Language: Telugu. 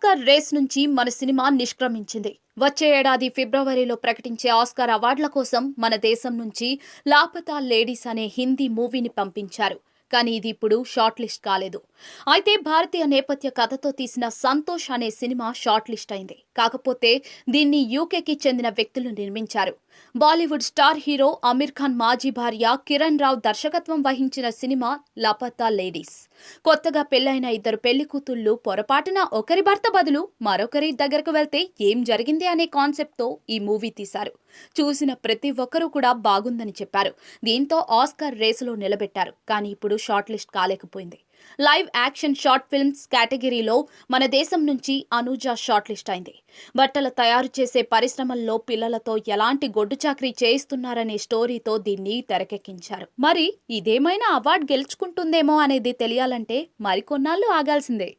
ఆస్కార్ రేస్ నుంచి మన సినిమా నిష్క్రమించింది. వచ్చే ఏడాది ఫిబ్రవరిలో ప్రకటించే ఆస్కార్ అవార్డుల కోసం మన దేశం నుంచి లాపతా లేడీస్ అనే హిందీ మూవీని పంపించారు. కానీ ఇది ఇప్పుడు షార్ట్ లిస్ట్ కాలేదు. అయితే భారతీయ నేపథ్య కథతో తీసిన సంతోష్ అనే సినిమా షార్ట్ లిస్ట్ అయింది. కాకపోతే దీన్ని యూకేకి చెందిన వ్యక్తులు నిర్మించారు. బాలీవుడ్ స్టార్ హీరో అమీర్ ఖాన్ మాజీ భార్య కిరణ్ రావ్ దర్శకత్వం వహించిన సినిమా లాపతా లేడీస్. కొత్తగా పెళ్లైన ఇద్దరు పెళ్లి కూతుళ్లు పొరపాటున ఒకరి భర్త బదులు మరొకరి దగ్గరకు వెళ్తే ఏం జరిగింది అనే కాన్సెప్ట్ తో ఈ మూవీ తీశారు. చూసిన ప్రతి ఒక్కరూ కూడా బాగుందని చెప్పారు. దీంతో ఆస్కార్ రేసులో నిలబెట్టారు. కానీ ఇప్పుడు షార్ట్ లిస్ట్ కాలేకపోయింది. లైవ్ యాక్షన్ షార్ట్ ఫిల్మ్స్ కేటగిరీలో మన దేశం నుంచి అనూజ షార్ట్ లిస్ట్ అయింది. బట్టలు తయారు చేసే పరిశ్రమల్లో పిల్లలతో ఎలాంటి గొడ్డు చాకరీ చేయిస్తున్నారనే స్టోరీతో దీన్ని తెరకెక్కించారు. మరి ఇదేమైనా అవార్డు గెలుచుకుంటుందేమో అనేది తెలియాలంటే మరికొన్నాళ్ళు ఆగాల్సిందే.